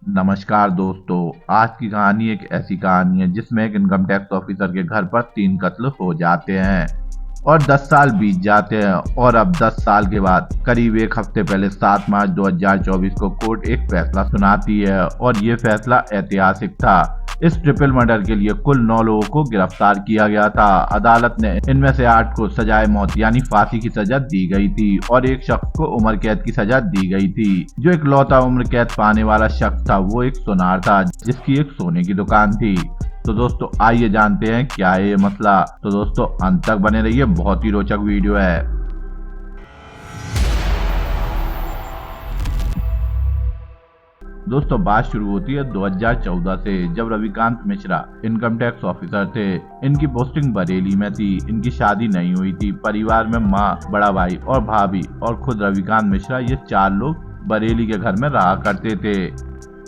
नमस्कार दोस्तों। आज की कहानी एक ऐसी कहानी है जिसमें एक इनकम टैक्स ऑफिसर के घर पर 3 कत्ल हो जाते हैं और 10 साल बीत जाते हैं। और अब 10 साल के बाद करीब एक हफ्ते पहले 7 मार्च 2024 को कोर्ट एक फैसला सुनाती है और ये फैसला ऐतिहासिक था। इस ट्रिपल मर्डर के लिए कुल 9 लोगों को गिरफ्तार किया गया था। अदालत ने इनमें से 8 को सजाए मौत यानी फांसी की सजा दी गई थी और एक शख्स को उम्र कैद की सजा दी गई थी। जो एक लौता उम्र कैद पाने वाला शख्स था वो एक सुनार था जिसकी एक सोने की दुकान थी। तो दोस्तों आइए जानते हैं क्या है ये मसला। तो दोस्तों अंत तक बने रहिए, बहुत ही रोचक वीडियो है। दोस्तों बात शुरू होती है 2014 से, जब Ravikant Mishra income tax officer थे। इनकी पोस्टिंग बरेली में थी। इनकी शादी नहीं हुई थी। परिवार में माँ, बड़ा भाई और भाभी और खुद रविकांत मिश्रा, ये 4 लोग बरेली के घर में रहा करते थे।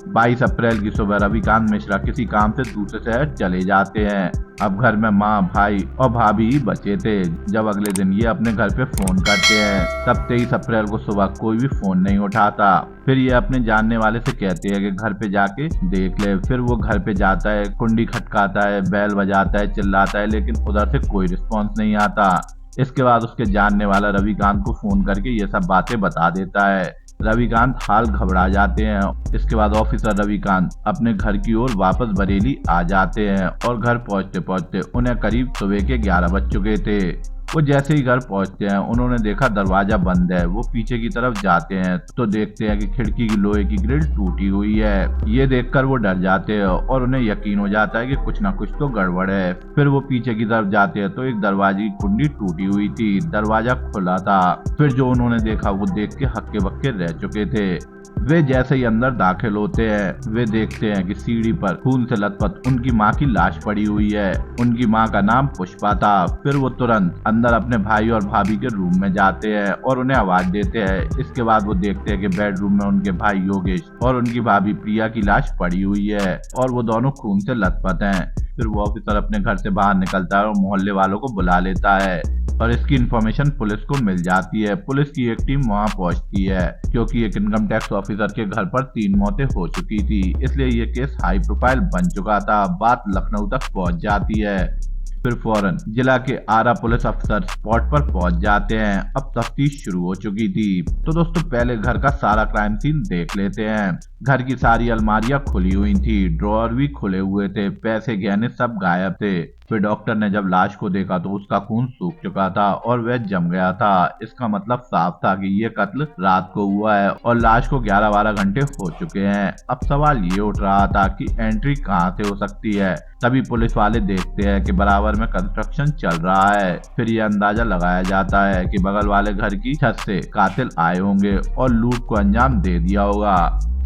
22 अप्रैल की सुबह रविकांत मिश्रा किसी काम से दूसरे शहर चले जाते हैं। अब घर में माँ, भाई और भाभी ही बचे थे जब अगले दिन ये अपने घर पे फोन करते हैं। तब 23 अप्रैल को सुबह कोई भी फोन नहीं उठाता। फिर ये अपने जानने वाले से कहते हैं कि घर पे जाके देख ले। फिर वो घर पे जाता है, कुंडी खटकाता है, बैल बजाता है, चिल्लाता है, लेकिन उधर से कोई रिस्पॉन्स नहीं आता। इसके बाद उसके जानने वाला रविकांत को फोन करके ये सब बातें बता देता है। रविकांत हाल घबरा जाते हैं। इसके बाद ऑफिसर रविकांत अपने घर की ओर वापस बरेली आ जाते हैं और घर पहुंचते पहुंचते उन्हें करीब सुबह के 11 बज चुके थे। वो जैसे ही घर पहुंचते हैं उन्होंने देखा दरवाजा बंद है। वो पीछे की तरफ जाते हैं तो देखते हैं कि खिड़की की लोहे की ग्रिल टूटी हुई है। ये देखकर वो डर जाते हैं और उन्हें यकीन हो जाता है कि कुछ ना कुछ तो गड़बड़ है। फिर वो पीछे की तरफ जाते हैं तो एक दरवाजे की कुंडी टूटी हुई थी, दरवाजा खुला था। फिर जो उन्होंने देखा वो देख के हक्के बक्के रह चुके थे। वे जैसे ही अंदर दाखिल होते हैं वे देखते हैं कि सीढ़ी पर खून से लथपथ उनकी माँ की लाश पड़ी हुई है। उनकी माँ का नाम पुष्पा था। फिर वो तुरंत अंदर अपने भाई और भाभी के रूम में जाते हैं और उन्हें आवाज देते हैं। इसके बाद वो देखते हैं कि बेडरूम में उनके भाई योगेश और उनकी भाभी प्रिया की लाश पड़ी हुई है और वो दोनों खून से लथपथ हैं। फिर वो ऑफिसर अपने घर से बाहर निकलता है और मोहल्ले वालों को बुला लेता है और इसकी इन्फॉर्मेशन पुलिस को मिल जाती है। पुलिस की एक टीम वहां पहुंचती है क्योंकि एक इनकम टैक्स ऑफिसर के घर पर 3 मौतें हो चुकी थी, इसलिए ये केस हाई प्रोफाइल बन चुका था। बात लखनऊ तक पहुंच जाती है। फिर फौरन जिला के आरा पुलिस अफसर स्पॉट पर पहुंच जाते हैं। अब तफ्तीश शुरू हो चुकी थी। तो दोस्तों पहले घर का सारा क्राइम सीन देख लेते हैं। घर की सारी अलमारियां खुली हुई थी, ड्रॉअर भी खुले हुए थे, पैसे गहने सब गायब थे। फिर डॉक्टर ने जब लाश को देखा तो उसका खून सूख चुका था और वह जम गया था। इसका मतलब साफ था कि ये कत्ल रात को हुआ है और लाश को 11-12 घंटे हो चुके हैं। अब सवाल ये उठ रहा था कि एंट्री कहाँ से हो सकती है। तभी पुलिस वाले देखते हैं कि बराबर में कंस्ट्रक्शन चल रहा है। फिर ये अंदाजा लगाया जाता है कि बगल वाले घर की छत से कातिल आए होंगे और लूट को अंजाम दे दिया होगा।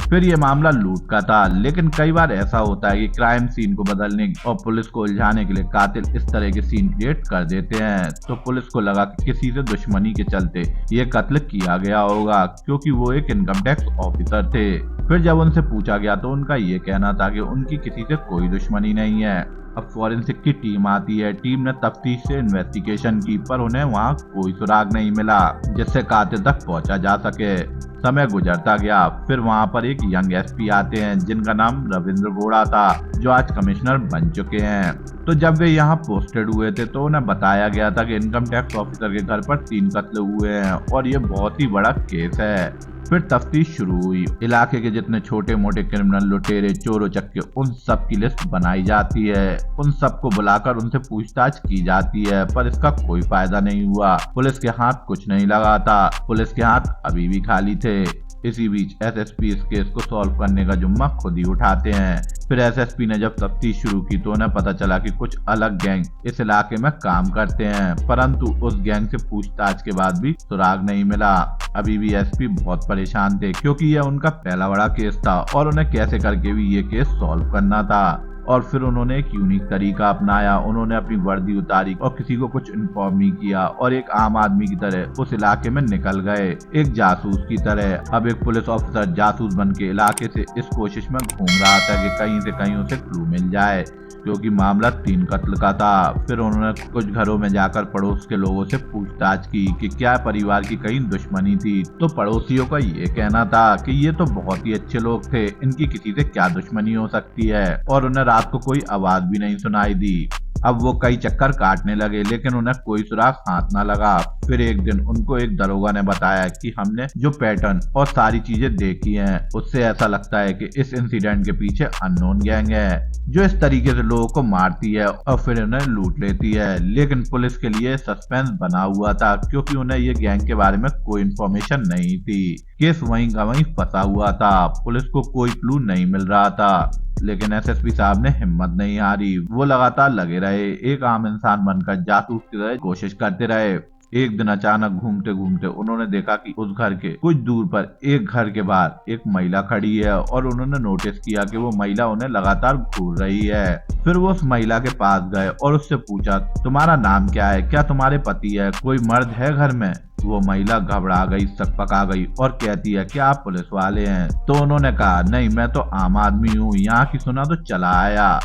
फिर ये मामला लूट का था, लेकिन कई बार ऐसा होता है कि क्राइम सीन को बदलने और पुलिस को उलझाने के लिए कातिल इस तरह के सीन क्रिएट कर देते हैं। तो पुलिस को लगा कि किसी से दुश्मनी के चलते ये कत्ल किया गया होगा क्योंकि वो एक इनकम टैक्स ऑफिसर थे। फिर जब उनसे पूछा गया तो उनका ये कहना था कि उनकी किसी से कोई दुश्मनी नहीं है। अब फॉरेंसिक की टीम आती है। टीम ने तफ्तीश से इन्वेस्टिगेशन की पर उन्हें वहाँ कोई सुराग नहीं मिला जिससे कातिल तक पहुंचा जा सके। समय गुजरता गया। फिर वहाँ पर एक यंग एसपी आते हैं जिनका नाम रविंद्र घोड़ा था, जो आज कमिश्नर बन चुके हैं। तो जब वे यहाँ पोस्टेड हुए थे तो उन्हें बताया गया था कि इनकम टैक्स ऑफिसर के घर पर 3 कत्ल हुए हैं और ये बहुत ही बड़ा केस है। फिर तफ्तीश शुरू हुई। इलाके के जितने छोटे मोटे क्रिमिनल, लुटेरे, चोर उचक्के, उन सब की लिस्ट बनाई जाती है। उन सबको बुलाकर उनसे पूछताछ की जाती है पर इसका कोई फायदा नहीं हुआ। पुलिस के हाथ कुछ नहीं लगा था। पुलिस के हाथ अभी भी खाली थे। इसी बीच एसएसपी इस केस को सॉल्व करने का जुम्मा खुद ही उठाते हैं। फिर एसएसपी ने जब तफ्तीश शुरू की तो उन्हें पता चला कि कुछ अलग गैंग इस इलाके में काम करते हैं, परंतु उस गैंग से पूछताछ के बाद भी सुराग नहीं मिला। अभी भी एसपी बहुत परेशान थे क्योंकि यह उनका पहला बड़ा केस था और उन्हें कैसे करके भी ये केस सॉल्व करना था। और फिर उन्होंने एक यूनिक तरीका अपनाया। उन्होंने अपनी वर्दी उतारी और किसी को कुछ इन्फॉर्म नहीं किया और एक आम आदमी की तरह उस इलाके में निकल गए, एक जासूस की तरह। अब एक पुलिस ऑफिसर जासूस बन के इलाके से इस कोशिश में घूम रहा था कि कहीं से कहीं उसे क्लू मिल जाए, क्योंकि मामला 3 कत्ल का था। फिर उन्होंने कुछ घरों में जाकर पड़ोस के लोगों से पूछताछ की कि क्या परिवार की कहीं दुश्मनी थी। तो पड़ोसियों का ये कहना था कि ये तो बहुत ही अच्छे लोग थे, इनकी किसी से क्या दुश्मनी हो सकती है, और उन्हें रात को कोई आवाज भी नहीं सुनाई दी। अब वो कई चक्कर काटने लगे लेकिन उन्हें कोई सुराग हाथ न लगा। फिर एक दिन उनको एक दरोगा ने बताया कि हमने जो पैटर्न और सारी चीजें देखी हैं, उससे ऐसा लगता है कि इस इंसिडेंट के पीछे अननोन गैंग है जो इस तरीके से लोगों को मारती है और फिर उन्हें लूट लेती है। लेकिन पुलिस के लिए सस्पेंस बना हुआ था, क्योंकि उन्हें ये गैंग के बारे में कोई इन्फॉर्मेशन नहीं थी। केस वहीं का वहीं फंसा हुआ था, पुलिस को कोई क्लू नहीं मिल रहा था। लेकिन एसएसपी साहब ने हिम्मत नहीं हारी, वो लगातार लगे रहे, एक आम इंसान बनकर जासूस की तरह कोशिश करते रहे। एक दिन अचानक घूमते घूमते उन्होंने देखा कि उस घर के कुछ दूर पर एक घर के बाहर एक महिला खड़ी है, और उन्होंने नोटिस किया कि वो महिला उन्हें लगातार घूर रही है। फिर वो उस महिला के पास गए और उससे पूछा, तुम्हारा नाम क्या है, क्या तुम्हारे पति है, कोई मर्द है घर में? वो महिला घबरा गई, सकपका गई और कहती है कि आप पुलिस वाले हैं? तो उन्होंने कहा, नहीं, मैं तो आम आदमी हूँ, यहाँ की सुना तो चला आया।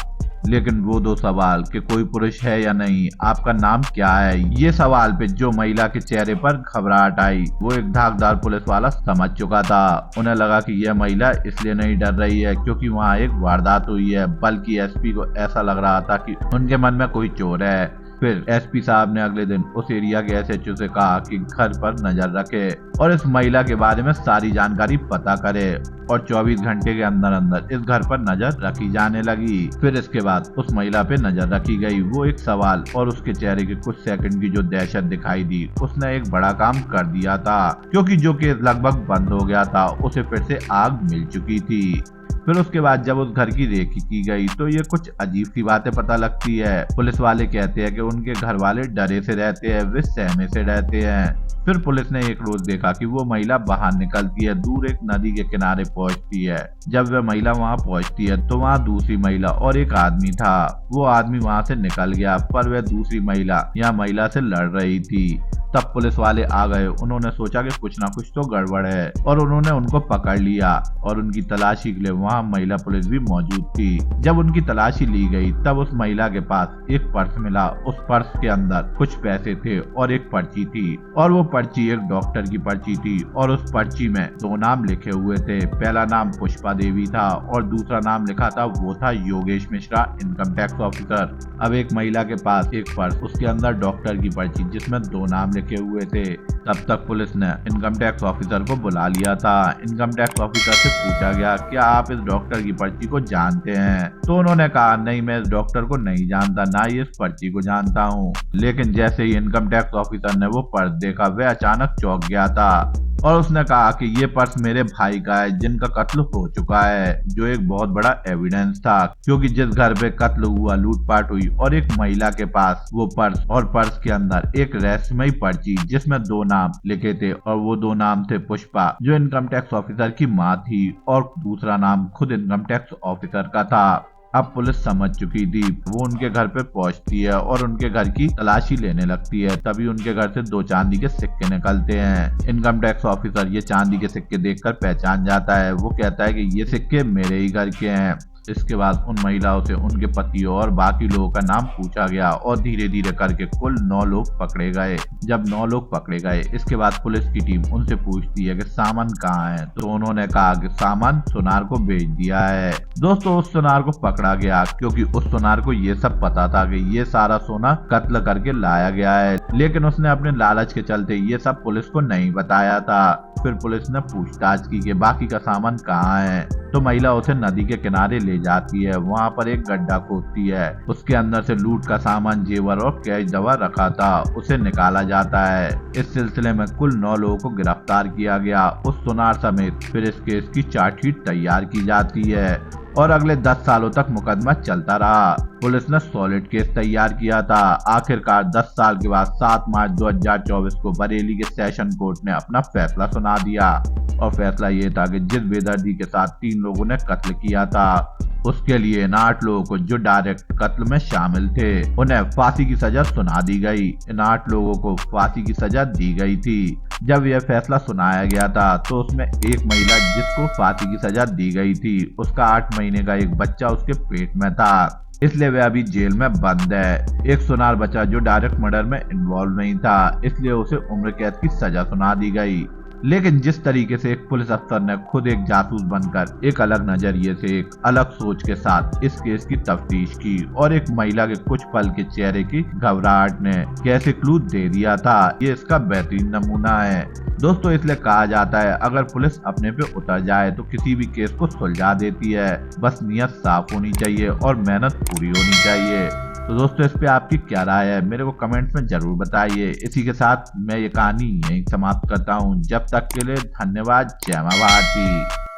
लेकिन वो 2 सवाल कि कोई पुरुष है या नहीं, आपका नाम क्या है, ये सवाल पे जो महिला के चेहरे पर घबराहट आई, वो एक धाकदार पुलिस वाला समझ चुका था। उन्हें लगा कि यह महिला इसलिए नहीं डर रही है क्योंकि वहाँ एक वारदात हुई है, बल्कि एसपी को ऐसा लग रहा था कि उनके मन में कोई चोर है। फिर एसपी साहब ने अगले दिन उस एरिया के एसएचओ से कहा कि घर पर नजर रखे और इस महिला के बारे में सारी जानकारी पता करे, और 24 घंटे के अंदर अंदर इस घर पर नजर रखी जाने लगी। फिर इसके बाद उस महिला पे नजर रखी गई। वो एक सवाल और उसके चेहरे के कुछ सेकंड की जो दहशत दिखाई दी, उसने एक बड़ा काम कर दिया था, क्योंकि जो केस लगभग बंद हो गया था उसे फिर से आग मिल चुकी थी। फिर उसके बाद जब उस घर की रेकी की गई तो ये कुछ अजीब सी बातें पता लगती है। पुलिस वाले कहते हैं कि उनके घर वाले डरे से रहते हैं, वे सहमे से रहते हैं। फिर पुलिस ने एक रोज देखा कि वो महिला बाहर निकलती है, दूर एक नदी के किनारे पहुंचती है। जब वह महिला वहां पहुंचती है तो वहां दूसरी महिला और एक आदमी था। वो आदमी वहां से निकल गया, पर वह दूसरी महिला यहाँ महिला से लड़ रही थी। तब पुलिस वाले आ गए, उन्होंने सोचा कि कुछ ना कुछ तो गड़बड़ है, और उन्होंने उनको पकड़ लिया और उनकी तलाशी के लिए वहाँ महिला पुलिस भी मौजूद थी। जब उनकी तलाशी ली गई तब उस महिला के पास एक पर्स मिला। उस पर्स के अंदर कुछ पैसे थे और एक पर्ची थी, और वो पर्ची एक डॉक्टर की पर्ची थी, और उस पर्ची में 2 नाम लिखे हुए थे। पहला नाम पुष्पा देवी था और दूसरा नाम लिखा था, वो था Yogesh Mishra, income tax officer. अब एक महिला के पास एक पर्स, उसके अंदर डॉक्टर की पर्ची जिसमें 2 नाम लिखे हुए थे। तब तक पुलिस ने इनकम टैक्स ऑफिसर को बुला लिया था। इनकम टैक्स ऑफिसर से पूछा गया, क्या आप इस डॉक्टर की पर्ची को जानते हैं? तो उन्होंने कहा, नहीं, मैं इस डॉक्टर को नहीं जानता, ना ही इस पर्ची को जानता हूँ। लेकिन जैसे ही इनकम टैक्स ऑफिसर ने वो पर्स देखा, वह अचानक चौंक गया था और उसने कहा कि ये पर्स मेरे भाई का है, जिनका कत्ल हो चुका है, जो एक बहुत बड़ा एविडेंस था, क्योंकि जिस घर पे कत्ल हुआ, लूटपाट हुई, और एक महिला के पास वो पर्स, और पर्स के अंदर एक रहस्यमयी पर्ची जिसमें 2 नाम लिखे थे, और वो 2 नाम थे पुष्पा, जो इनकम टैक्स ऑफिसर की माँ थी, और दूसरा नाम खुद इनकम टैक्स ऑफिसर का था। अब पुलिस समझ चुकी थी। वो उनके घर पे पहुंचती है और उनके घर की तलाशी लेने लगती है। तभी उनके घर से 2 चांदी के सिक्के निकलते हैं। इनकम टैक्स ऑफिसर ये चांदी के सिक्के देखकर पहचान जाता है। वो कहता है कि ये सिक्के मेरे ही घर के हैं। इसके बाद उन महिलाओं से उनके पति और बाकी लोगों का नाम पूछा गया और धीरे धीरे करके कुल 9 लोग पकड़े गए। जब 9 लोग पकड़े गए, इसके बाद पुलिस की टीम उनसे पूछती है कि सामान कहाँ है, तो उन्होंने कहा कि सामान सुनार को भेज दिया है। दोस्तों, उस सुनार को पकड़ा गया क्योंकि उस सुनार को ये सब पता था कि ये सारा सोना कत्ल करके लाया गया है, लेकिन उसने अपने लालच के चलते ये सब पुलिस को नहीं बताया था। फिर पुलिस ने पूछताछ की कि बाकी का सामान कहाँ है, तो महिला उसे नदी के किनारे ले जाती है। वहाँ पर एक गड्ढा खोदती है, उसके अंदर से लूट का सामान, जेवर और कैश दवा रखा था, उसे निकाला जाता है। इस सिलसिले में कुल 9 लोगों को गिरफ्तार किया गया उस सुनार समेत। फिर इस केस की चार्जशीट तैयार की जाती है और अगले 10 सालों तक मुकदमा चलता रहा। पुलिस ने सॉलिड केस तैयार किया था। आखिरकार 10 साल के बाद 7 मार्च 2024 को बरेली के सेशन कोर्ट ने अपना फैसला सुना दिया, और फैसला ये था कि जिस बेदर्दी के साथ 3 लोगों ने कत्ल किया था उसके लिए इन 8 लोगों को जो डायरेक्ट कत्ल में शामिल थे उन्हें फांसी की सजा सुना दी गई। इन 8 लोगों को फांसी की सजा दी गई थी। जब यह फैसला सुनाया गया था तो उसमें एक महिला जिसको फांसी की सजा दी गई थी उसका 8 महीने का एक बच्चा उसके पेट में था, इसलिए वह अभी जेल में बंद है। एक सुनार बच्चा जो डायरेक्ट मर्डर में इन्वॉल्व नहीं था, इसलिए उसे उम्र कैद की सजा सुना दी गई। लेकिन जिस तरीके से एक पुलिस अफसर ने खुद एक जासूस बनकर एक अलग नजरिए से एक अलग सोच के साथ इस केस की तफ्तीश की और एक महिला के कुछ पल के चेहरे की घबराहट ने कैसे क्लू दे दिया था, ये इसका बेहतरीन नमूना है दोस्तों। इसलिए कहा जाता है अगर पुलिस अपने पे उतर जाए तो किसी भी केस को सुलझा देती है, बस नियत साफ होनी चाहिए और मेहनत पूरी होनी चाहिए। तो दोस्तों इस पे आपकी क्या राय है मेरे को कमेंट्स में जरूर बताइए। इसी के साथ मैं ये कहानी यहीं समाप्त करता हूँ। जब तक के लिए धन्यवाद। जय मां भारती।